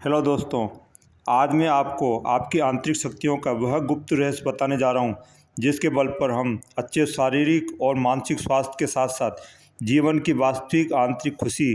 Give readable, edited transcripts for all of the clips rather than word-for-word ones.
Hello दोस्तों। आज मैं आपको आपकी आंतरिक शक्तियों का वह गुप्त रहस्य बताने जा रहा हूँ जिसके बल पर हम अच्छे शारीरिक और मानसिक स्वास्थ्य के साथ साथ जीवन की वास्तविक आंतरिक खुशी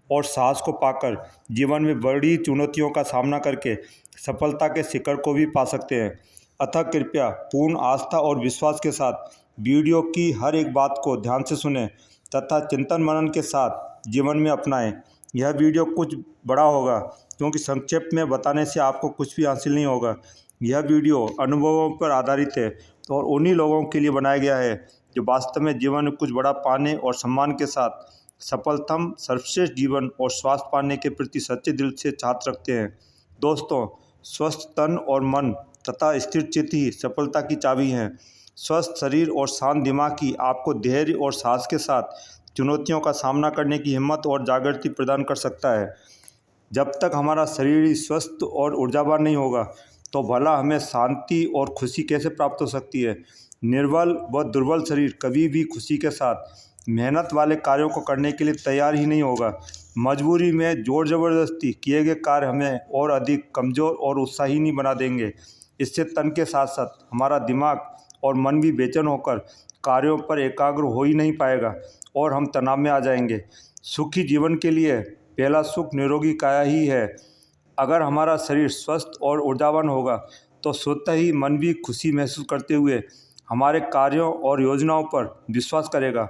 और साहस को पाकर जीवन में बड़ी चुनौतियों का सामना करके सफलता के शिखर को भी पा सकते हैं। अतः कृपया पूर्ण आस्था और विश्वास के साथ वीडियो की हर एक बात को ध्यान से सुनें तथा चिंतन मनन के साथ जीवन में अपनाएं। यह वीडियो कुछ बड़ा होगा क्योंकि संक्षेप में बताने से आपको कुछ भी हासिल नहीं होगा। यह वीडियो अनुभवों पर आधारित है और उन्हीं लोगों के लिए बनाया गया है जो वास्तव में जीवन में कुछ बड़ा पाने और सम्मान के साथ सफलतम सर्वश्रेष्ठ जीवन और स्वास्थ्य पाने के प्रति सच्चे दिल से चाहत रखते हैं। दोस्तों, स्वस्थ तन और मन तथा स्थिर चित्त ही सफलता की चाबी हैं। स्वस्थ शरीर और शांत दिमाग ही आपको धैर्य और साहस के साथ चुनौतियों का सामना करने की हिम्मत और जागृति प्रदान कर सकता है। जब तक हमारा शरीर ही स्वस्थ और ऊर्जावान नहीं होगा तो भला हमें शांति और खुशी कैसे प्राप्त हो सकती है। निर्बल व दुर्बल शरीर कभी भी खुशी के साथ मेहनत वाले कार्यों को करने के लिए तैयार ही नहीं होगा। मजबूरी में जोर ज़बरदस्ती किए गए कार्य हमें और अधिक कमज़ोर और उत्साही बना देंगे। इससे तन के साथ साथ हमारा दिमाग और मन भी बेचैन होकर कार्यों पर एकाग्र हो ही नहीं पाएगा और हम तनाव में आ जाएंगे। सुखी जीवन के लिए पहला सुख निरोगी काया ही है। अगर हमारा शरीर स्वस्थ और ऊर्जावान होगा तो स्वतः ही मन भी खुशी महसूस करते हुए हमारे कार्यों और योजनाओं पर विश्वास करेगा।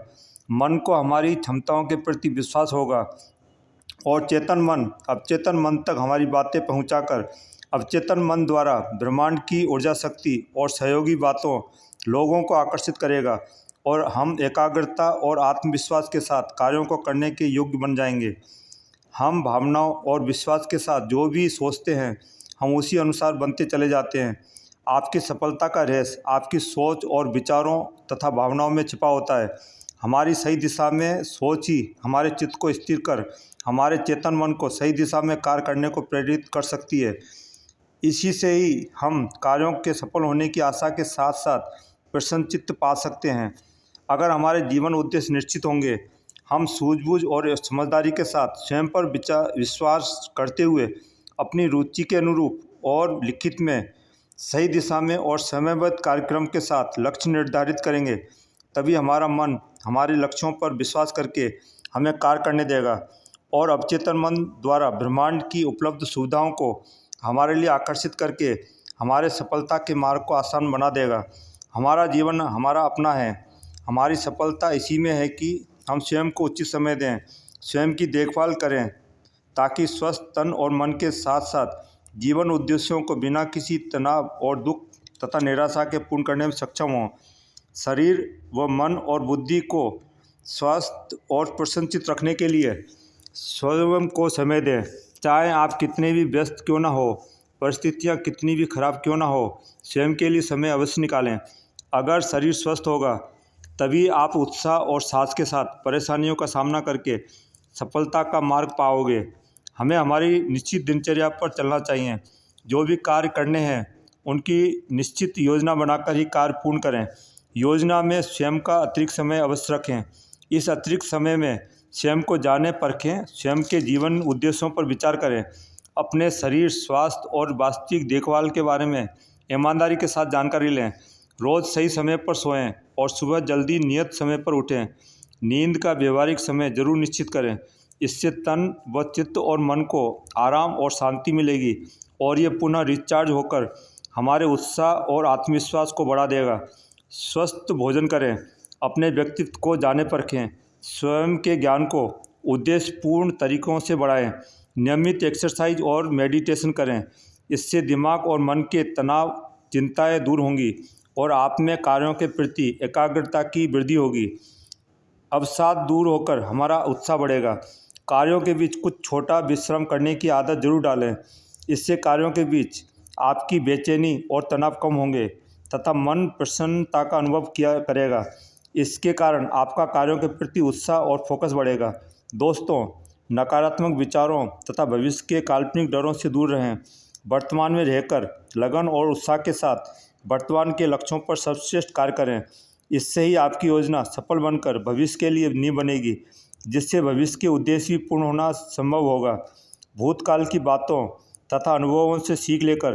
मन को हमारी क्षमताओं के प्रति विश्वास होगा और चेतन मन अवचेतन मन तक हमारी बातें पहुंचाकर अवचेतन मन द्वारा ब्रह्मांड की ऊर्जा शक्ति और सहयोगी बातों लोगों को आकर्षित करेगा और हम एकाग्रता और आत्मविश्वास के साथ कार्यों को करने के योग्य बन जाएंगे। हम भावनाओं और विश्वास के साथ जो भी सोचते हैं हम उसी अनुसार बनते चले जाते हैं। आपकी सफलता का रहस्य आपकी सोच और विचारों तथा भावनाओं में छिपा होता है। हमारी सही दिशा में सोच ही हमारे चित्त को स्थिर कर हमारे चेतन मन को सही दिशा में कार्य करने को प्रेरित कर सकती है। इसी से ही हम कार्यों के सफल होने की आशा के साथ साथ प्रसन्नचित्त पा सकते हैं। अगर हमारे जीवन उद्देश्य निश्चित होंगे, हम सूझबूझ और समझदारी के साथ स्वयं पर विश्वास करते हुए अपनी रुचि के अनुरूप और लिखित में सही दिशा में और समयबद्ध कार्यक्रम के साथ लक्ष्य निर्धारित करेंगे, तभी हमारा मन हमारे लक्ष्यों पर विश्वास करके हमें कार्य करने देगा और अवचेतन मन द्वारा ब्रह्मांड की उपलब्ध सुविधाओं को हमारे लिए आकर्षित करके हमारे सफलता के मार्ग को आसान बना देगा। हमारा जीवन हमारा अपना है। हमारी सफलता इसी में है कि हम स्वयं को उचित समय दें, स्वयं की देखभाल करें ताकि स्वस्थ तन और मन के साथ साथ जीवन उद्देश्यों को बिना किसी तनाव और दुख तथा निराशा के पूर्ण करने में सक्षम हों। शरीर व मन और बुद्धि को स्वस्थ और प्रसन्नचित रखने के लिए स्वयं को समय दें। चाहे आप कितने भी व्यस्त क्यों ना हो, परिस्थितियाँ कितनी भी खराब क्यों ना हो, स्वयं के लिए समय अवश्य निकालें। अगर शरीर स्वस्थ होगा तभी आप उत्साह और साहस के साथ परेशानियों का सामना करके सफलता का मार्ग पाओगे। हमें हमारी निश्चित दिनचर्या पर चलना चाहिए। जो भी कार्य करने हैं उनकी निश्चित योजना बनाकर ही कार्य पूर्ण करें। योजना में स्वयं का अतिरिक्त समय अवश्य रखें। इस अतिरिक्त समय में स्वयं को जाने परखें, स्वयं के जीवन उद्देश्यों पर विचार करें। अपने शरीर स्वास्थ्य और वास्तविक देखभाल के बारे में ईमानदारी के साथ जानकारी लें। रोज़ सही समय पर सोएं और सुबह जल्दी नियत समय पर उठें। नींद का व्यवहारिक समय जरूर निश्चित करें। इससे तन व चित्त और मन को आराम और शांति मिलेगी और ये पुनः रिचार्ज होकर हमारे उत्साह और आत्मविश्वास को बढ़ा देगा। स्वस्थ भोजन करें, अपने व्यक्तित्व को जाने परखें, स्वयं के ज्ञान को उद्देश्यपूर्ण तरीकों से बढ़ाएं। नियमित एक्सरसाइज और मेडिटेशन करें। इससे दिमाग और मन के तनाव चिंताएं दूर होंगी और आप में कार्यों के प्रति एकाग्रता की वृद्धि होगी। अवसाद दूर होकर हमारा उत्साह बढ़ेगा। कार्यों के बीच कुछ छोटा विश्राम करने की आदत जरूर डालें। इससे कार्यों के बीच आपकी बेचैनी और तनाव कम होंगे तथा मन प्रसन्नता का अनुभव किया करेगा। इसके कारण आपका कार्यों के प्रति उत्साह और फोकस बढ़ेगा। दोस्तों, नकारात्मक विचारों तथा भविष्य के काल्पनिक डरों से दूर रहें। वर्तमान में रहकर लगन और उत्साह के साथ वर्तमान के लक्ष्यों पर सर्वश्रेष्ठ कार्य करें। इससे ही आपकी योजना सफल बनकर भविष्य के लिए नींव बनेगी, जिससे भविष्य के उद्देश्य भी पूर्ण होना संभव होगा। भूतकाल की बातों तथा अनुभवों से सीख लेकर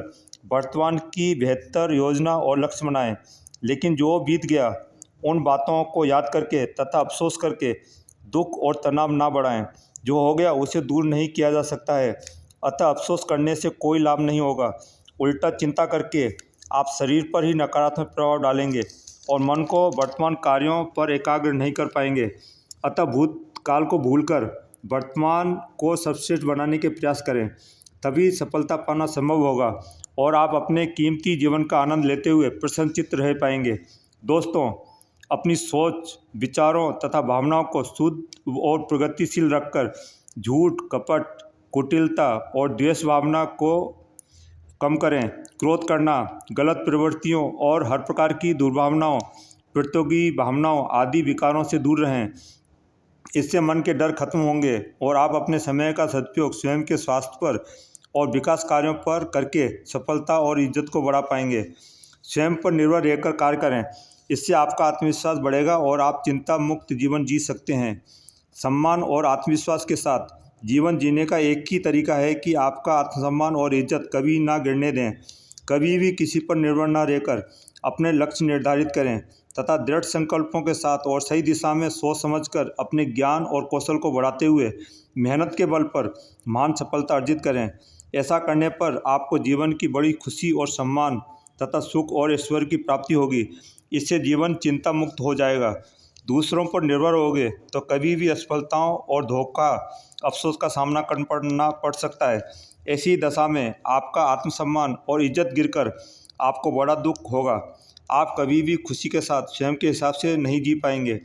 वर्तमान की बेहतर योजना और लक्ष्य बनाएं। लेकिन जो बीत गया उन बातों को याद करके तथा अफसोस करके दुख और तनाव ना बढ़ाएं। जो हो गया उसे दूर नहीं किया जा सकता है, अतः अफसोस करने से कोई लाभ नहीं होगा। उल्टा चिंता करके आप शरीर पर ही नकारात्मक प्रभाव डालेंगे और मन को वर्तमान कार्यों पर एकाग्र नहीं कर पाएंगे। अतः भूतकाल को भूलकर वर्तमान को सर्वश्रेष्ठ बनाने के प्रयास करें, तभी सफलता पाना संभव होगा और आप अपने कीमती जीवन का आनंद लेते हुए प्रसन्नचित्त रह पाएंगे। दोस्तों, अपनी सोच, विचारों तथा भावनाओं को शुद्ध और प्रगतिशील रखकर झूठ, कपट, कुटिलता और द्वेष भावना को कम करें। क्रोध करना, गलत प्रवृत्तियों और हर प्रकार की दुर्भावनाओं, प्रतियोगी भावनाओं आदि विकारों से दूर रहें। इससे मन के डर खत्म होंगे और आप अपने समय का सदुपयोग स्वयं के स्वास्थ्य पर और विकास कार्यों पर करके सफलता और इज्जत को बढ़ा पाएंगे। स्वयं पर निर्भर रहकर कार्य करें, इससे आपका आत्मविश्वास बढ़ेगा और आप चिंता मुक्त जीवन जी सकते हैं। सम्मान और आत्मविश्वास के साथ जीवन जीने का एक ही तरीका है कि आपका आत्मसम्मान और इज्जत कभी ना गिरने दें। कभी भी किसी पर निर्भर ना रहकर अपने लक्ष्य निर्धारित करें तथा दृढ़ संकल्पों के साथ और सही दिशा में सोच समझकर अपने ज्ञान और कौशल को बढ़ाते हुए मेहनत के बल पर महान सफलता अर्जित करें। ऐसा करने पर आपको जीवन की बड़ी खुशी और सम्मान तथा सुख और ऐश्वर्य की प्राप्ति होगी। इससे जीवन चिंता मुक्त हो जाएगा। दूसरों पर निर्भर होगे तो कभी भी असफलताओं और धोखा, अफसोस का सामना करना पड़ सकता है। ऐसी दशा में आपका आत्मसम्मान और इज्जत गिरकर आपको बड़ा दुख होगा। आप कभी भी खुशी के साथ स्वयं के हिसाब से नहीं जी पाएंगे।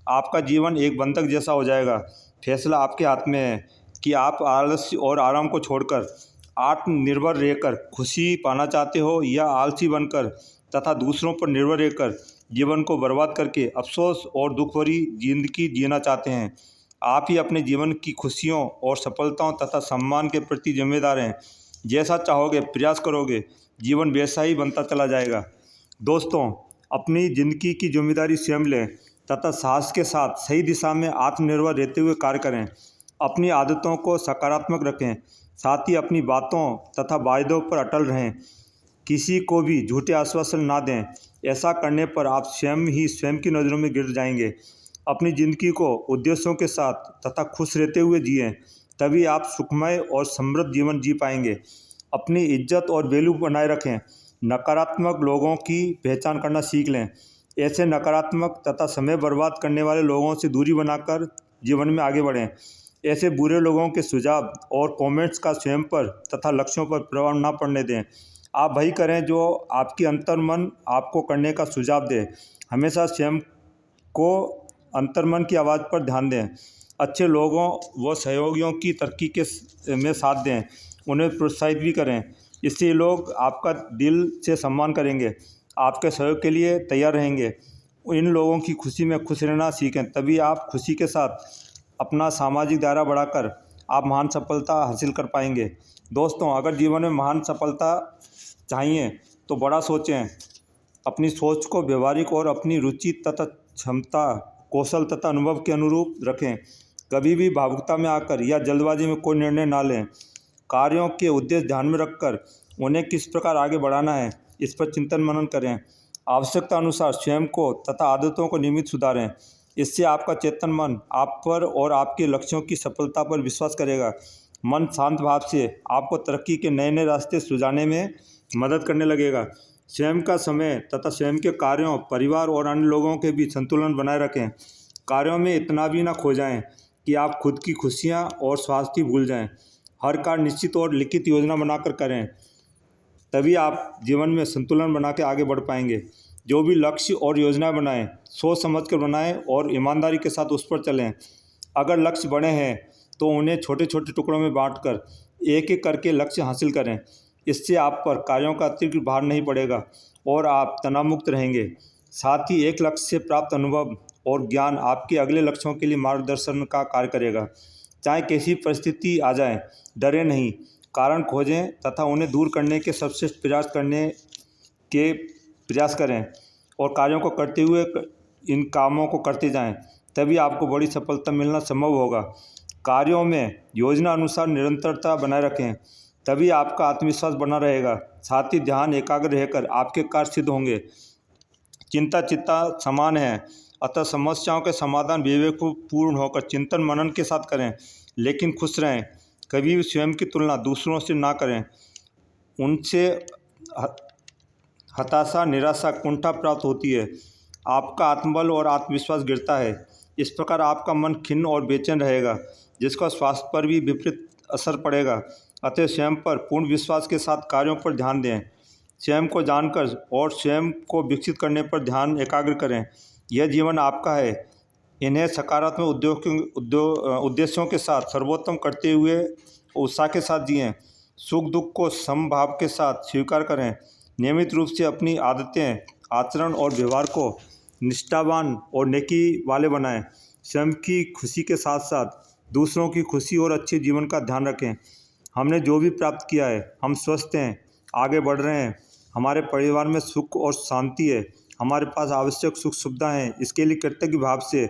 आपका जीवन एक बंधक जैसा हो जाएगा। फैसला आपके हाथ में है कि आप आलस्य और आराम को छोड़कर आत्मनिर्भर रहकर खुशी पाना चाहते हो या आलसी बनकर तथा दूसरों पर निर्भर रहकर जीवन को बर्बाद करके अफसोस और दुख भरी जिंदगी जीना चाहते हैं। आप ही अपने जीवन की खुशियों और सफलताओं तथा सम्मान के प्रति जिम्मेदार हैं। जैसा चाहोगे, प्रयास करोगे, जीवन वैसा ही बनता चला जाएगा। दोस्तों, अपनी ज़िंदगी की जिम्मेदारी स्वयं लें तथा साहस के साथ सही दिशा में आत्मनिर्भर रहते हुए कार्य करें। अपनी आदतों को सकारात्मक रखें, साथ ही अपनी बातों तथा वायदों पर अटल रहें। किसी को भी झूठे आश्वासन ना दें। ऐसा करने पर आप स्वयं ही स्वयं की नज़रों में गिर जाएंगे। अपनी ज़िंदगी को उद्देश्यों के साथ तथा खुश रहते हुए जिएं, तभी आप सुखमय और समृद्ध जीवन जी पाएंगे। अपनी इज्जत और वैल्यू बनाए रखें। नकारात्मक लोगों की पहचान करना सीख लें। ऐसे नकारात्मक तथा समय बर्बाद करने वाले लोगों से दूरी बनाकर जीवन में आगे बढ़ें। ऐसे बुरे लोगों के सुझाव और कमेंट्स का स्वयं पर तथा लक्ष्यों पर प्रभाव न पड़ने दें। आप वही करें जो आपकी अंतर्मन आपको करने का सुझाव दे। हमेशा स्वयं को अंतर्मन की आवाज़ पर ध्यान दें। अच्छे लोगों व सहयोगियों की तरक्की में साथ दें, उन्हें प्रोत्साहित भी करें। इससे लोग आपका दिल से सम्मान करेंगे, आपके सहयोग के लिए तैयार रहेंगे। इन लोगों की खुशी में खुश रहना सीखें, तभी आप खुशी के साथ अपना सामाजिक दायरा बढ़ाकर आप महान सफलता हासिल कर पाएंगे। दोस्तों, अगर जीवन में महान सफलता चाहिए तो बड़ा सोचें। अपनी सोच को व्यवहारिक और अपनी रुचि तथा क्षमता, कौशल तथा अनुभव के अनुरूप रखें। कभी भी भावुकता में आकर या जल्दबाजी में कोई निर्णय ना लें। कार्यों के उद्देश्य ध्यान में रखकर उन्हें किस प्रकार आगे बढ़ाना है, इस पर चिंतन मनन करें। आवश्यकता अनुसार स्वयं को तथा आदतों को नियमित सुधारें। इससे आपका चेतन मन आप पर और आपके लक्ष्यों की सफलता पर विश्वास करेगा। मन शांत भाव से आपको तरक्की के नए नए रास्ते सुझाने में मदद करने लगेगा। स्वयं का समय तथा स्वयं के कार्यों, परिवार और अन्य लोगों के बीच संतुलन बनाए रखें। कार्यों में इतना भी ना खो जाएं कि आप खुद की खुशियां और स्वास्थ्य भूल जाएं। हर कार्य निश्चित और लिखित योजना बनाकर करें, तभी आप जीवन में संतुलन बना के आगे बढ़ पाएंगे। जो भी लक्ष्य और योजना बनाएं, सोच समझ कर बनाएं और ईमानदारी के साथ उस पर चलें। अगर लक्ष्य बड़े हैं तो उन्हें छोटे छोटे टुकड़ों में बांटकर एक एक करके लक्ष्य हासिल करें। इससे आप पर कार्यों का अतिरिक्त भार नहीं पड़ेगा और आप तनाव मुक्त रहेंगे। साथ ही एक लक्ष्य से प्राप्त अनुभव और ज्ञान आपके अगले लक्ष्यों के लिए मार्गदर्शन का कार्य करेगा। चाहे कैसी परिस्थिति आ जाए, डरे नहीं, कारण खोजें तथा उन्हें दूर करने के सर्वश्रेष्ठ प्रयास करें और कार्यों को करते हुए इन कामों को करते जाएं, तभी आपको बड़ी सफलता मिलना संभव होगा। कार्यों में योजना अनुसार निरंतरता बनाए रखें तभी आपका आत्मविश्वास बना रहेगा। साथ ही ध्यान एकाग्र रहकर आपके कार्य सिद्ध होंगे। चिंता चित्ता समान है, अतः समस्याओं के समाधान विवेकपूर्ण होकर चिंतन मनन के साथ करें, लेकिन खुश रहें। कभी भी स्वयं की तुलना दूसरों से ना करें, उनसे हताशा, निराशा, कुंठा प्राप्त होती है। आपका आत्मबल और आत्मविश्वास गिरता है। इस प्रकार आपका मन खिन्न और बेचैन रहेगा, जिसका स्वास्थ्य पर भी विपरीत असर पड़ेगा। अतः स्वयं पर पूर्ण विश्वास के साथ कार्यों पर ध्यान दें। स्वयं को जानकर और स्वयं को विकसित करने पर ध्यान एकाग्र करें। यह जीवन आपका है। इन्हें सकारात्मक उद्देश्यों के साथ सर्वोत्तम करते हुए उत्साह के साथ जिएं। सुख दुख को समभाव के साथ स्वीकार करें। नियमित रूप से अपनी आदतें, आचरण और व्यवहार को निष्ठावान और नेकी वाले बनाएं। स्वयं की खुशी के साथ साथ दूसरों की खुशी और अच्छे जीवन का ध्यान रखें। हमने जो भी प्राप्त किया है, हम स्वस्थ हैं, आगे बढ़ रहे हैं, हमारे परिवार में सुख और शांति है, हमारे पास आवश्यक सुख सुविधा हैं। इसके लिए कृतज्ञ भाव से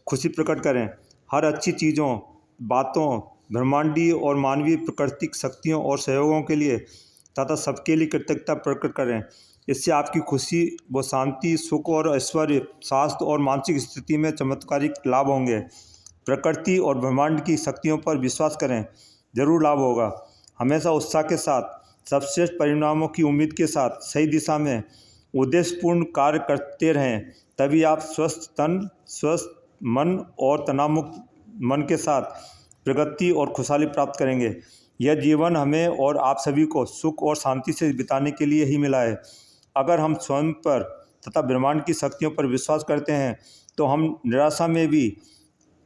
खुशी प्रकट करें। हर अच्छी चीज़ों, बातों, ब्रह्मांडीय और मानवीय प्राकृतिक शक्तियों और सहयोगों के लिए तथा सबके लिए कृतज्ञता प्रकट करें। इससे आपकी खुशी व शांति, सुख और ऐश्वर्य, स्वास्थ्य और मानसिक स्थिति में चमत्कारिक लाभ होंगे। प्रकृति और ब्रह्मांड की शक्तियों पर विश्वास करें, जरूर लाभ होगा। हमेशा उत्साह के साथ, सर्वश्रेष्ठ परिणामों की उम्मीद के साथ सही दिशा में उद्देश्यपूर्ण कार्य करते रहें। तभी आप स्वस्थ तन, स्वस्थ मन और तनावमुक्त मन के साथ प्रगति और खुशहाली प्राप्त करेंगे। यह जीवन हमें और आप सभी को सुख और शांति से बिताने के लिए ही मिला है। अगर हम स्वयं पर तथा ब्रह्मांड की शक्तियों पर विश्वास करते हैं तो हम निराशा में भी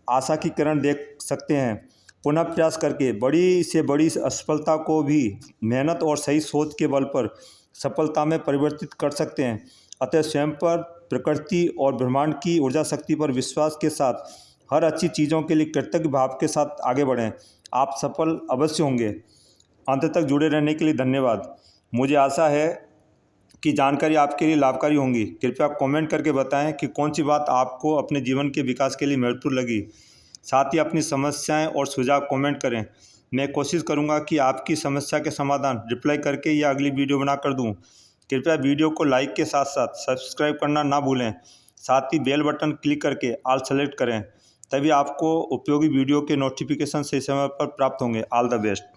आशा की किरण देख सकते हैं। पुनः प्रयास करके बड़ी से बड़ी असफलता को भी मेहनत और सही सोच के बल पर सफलता में परिवर्तित कर सकते हैं। अतः स्वयं पर, प्रकृति और ब्रह्मांड की ऊर्जा शक्ति पर विश्वास के साथ हर अच्छी चीज़ों के लिए कृतज्ञ भाव के साथ आगे बढ़ें। आप सफल अवश्य होंगे। अंत तक जुड़े रहने के लिए धन्यवाद। मुझे आशा है कि जानकारी आपके लिए लाभकारी होंगी। कृपया कमेंट करके बताएं कि कौन सी बात आपको अपने जीवन के विकास के लिए महत्वपूर्ण लगी। साथ ही अपनी समस्याएं और सुझाव कमेंट करें। मैं कोशिश करूंगा कि आपकी समस्या के समाधान रिप्लाई करके या अगली वीडियो बना कर दूं। कृपया वीडियो को लाइक के साथ साथ सब्सक्राइब करना ना भूलें। साथ ही बेल बटन क्लिक करके ऑल सेलेक्ट करें, तभी आपको उपयोगी वीडियो के नोटिफिकेशन सही समय पर प्राप्त होंगे। All the best.